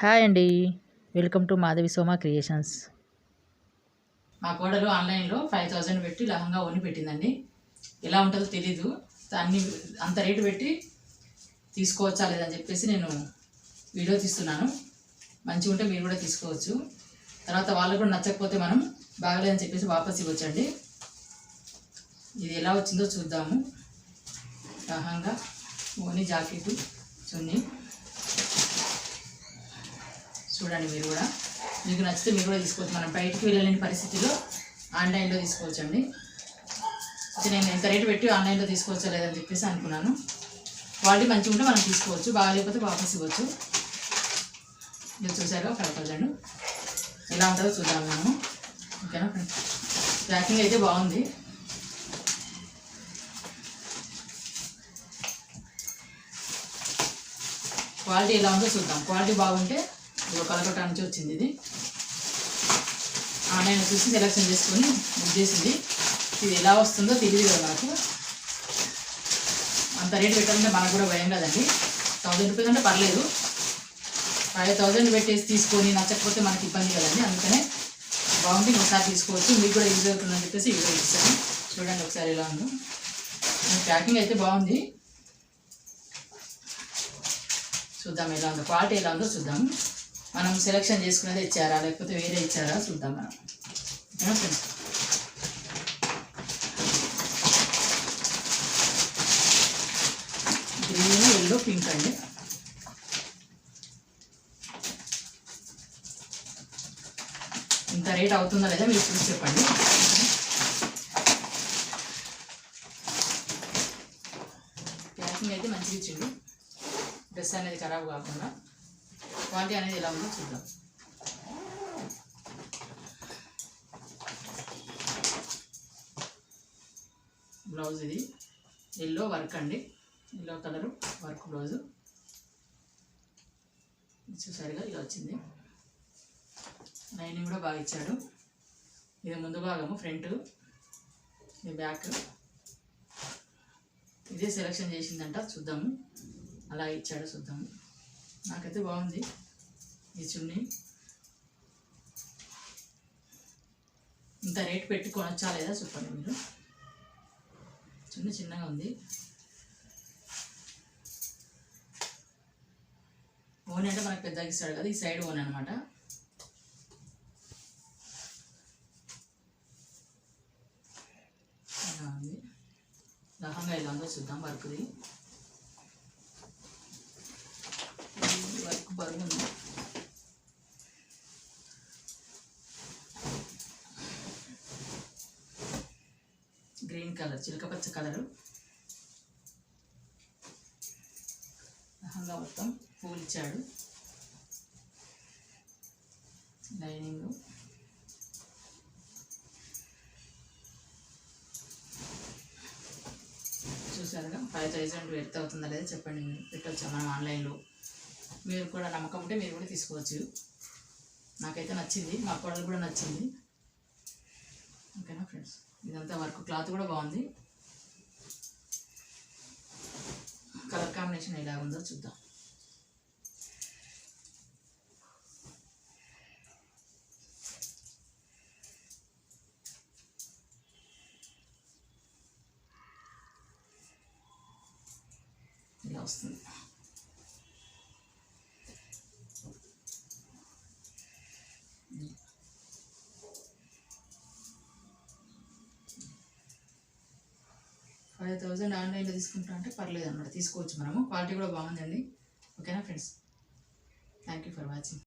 Hi అండి, welcome to Soma creations. మా కోడలు ఆన్లైన్లో 5000 పెట్టి లహంగా ఓని పెట్టిందండి. ఎలా ఉంటుందో తెలీదు. అంత రేటు పెట్టి తీసుకోవచ్చా లేదని చెప్పేసి నేను వీడియో తీస్తున్నాను. మంచిగా ఉంటే మీరు కూడా తీసుకోవచ్చు. తర్వాత వాళ్ళకు కూడా నచ్చకపోతే మనం బాగలేదని చెప్పేసి వాపస్ ఇవ్వచ్చండి. ఇది ఎలా వచ్చిందో చూద్దాము. లహంగా ఓని జాకెట్ చున్నీ చూడండి. మీరు కూడా మీకు నచ్చితే మీరు కూడా తీసుకోవచ్చు. మనం బయటికి వెళ్ళలేని పరిస్థితిలో ఆన్లైన్లో తీసుకోవచ్చండి. నేను ఎంత రేటు పెట్టి ఆన్లైన్లో తీసుకోవచ్చా లేదని చెప్పేసి అనుకున్నాను. క్వాలిటీ మంచిగా ఉంటే మనం తీసుకోవచ్చు, బాగాలేకపోతే వాపస్ ఇవ్వచ్చు. మీరు చూసారు 5000 ఎలా ఉంటుందో చూద్దాం మనము. ఓకేనా ఫ్రెండ్స్, ప్యాకింగ్ అయితే బాగుంది. క్వాలిటీ ఎలా ఉందో చూద్దాం. క్వాలిటీ బాగుంటే కలకట్టా నుంచి వచ్చింది. ఇది ఆన్లైన్ చూసి సెలెక్షన్ చేసుకొని బుక్ చేసింది. ఇది ఎలా వస్తుందో తెలియదు కదా నాకు. అంత రేటు పెట్టాలంటే మనకు కూడా భయం కదండి. 1000 రూపీస్ అంటే పర్లేదు, 5000 పెట్టేసి తీసుకొని నచ్చకపోతే మనకి ఇబ్బంది కదండి. అందుకనే బాగుంటే ఇంకోసారి తీసుకోవచ్చు. మీకు కూడా యూజ్ అవుతుందని చెప్పేసి వీడియో ఇస్తాను. చూడండి ఒకసారి ఎలా ఉందో. ప్యాకింగ్ అయితే బాగుంది. చూద్దాం ఎలా ఉందో, క్వాలిటీ ఎలా ఉందో చూద్దాం. మనం సెలెక్షన్ చేసుకునేది ఇచ్చారా లేకపోతే వేరే ఇచ్చారా చూద్దాం మనం. ఓకేనా ఫ్రెండ్స్, గ్రీన్, ఎల్లో, పింక్ అండి. ఇంత రేట్ అవుతుందా లేదా మీరు చూసి చెప్పండి. ప్యాకింగ్ అయితే మంచిగా ఇచ్చిండు. డ్రెస్ అనేది ఖరాబ్ కాకుండా. క్వాలిటీ అనేది ఎలా ఉందో చూద్దాం. బ్లౌజ్ ఇది ఎల్లో వర్క్ అండి, ఎల్లో కలరు వర్క్ బ్లౌజు. చూసారుగా ఇలా వచ్చింది. లైనింగ్ కూడా బాగా ఇచ్చాడు. ఇది ముందు భాగము, ఫ్రంట్, ఇది బ్యాక్. ఇదే సెలెక్షన్ చేసిందంట, చూద్దాము. అలా ఇచ్చాడు, చూద్దాము. నాకైతే బాగుంది ఈ చున్నీ. ఇంత రేట్ పెట్టి కొనొచ్చా లేదా చెప్పండి మీరు. చున్నీ చిన్నగా ఉంది. ఓన్ అంటే మనకు పెద్దగా ఇస్తాడు కదా, ఈ సైడ్ ఓన్ అనమాట. ఇలా ఉంది. లహంగా ఎలా ఉందో చూద్దాం. వర్క్ది వర్క్ బరువు ఉంది. గ్రీన్ కలర్, చిలకపచ్చ కలరు. లహంగా మొత్తం పూలు ఇచ్చాడు. లైనింగ్ చూసారుగా. 5000 పెడితే అవుతుందా లేదా చెప్పండి. మీరు పెట్టవచ్చా మనం ఆన్లైన్లో? మీరు కూడా నమ్మకం ఉంటే మీరు కూడా తీసుకోవచ్చు. నాకైతే నచ్చింది, మా కోడలు కూడా నచ్చింది. ఓకేనా ఫ్రెండ్స్, ఇదంతా వర్క్, క్లాత్ కూడా బాగుంది. కలర్ కాంబినేషన్ ఎలా ఉందో చూద్దాం. ఇలా వస్తుంది. $5000 ఆన్లైన్లో తీసుకుంటా అంటే పర్లేదు అన్నమాట, తీసుకోవచ్చు మనము. క్వాలిటీ కూడా బాగుందండి. ఓకేనా friends, thank you for watching.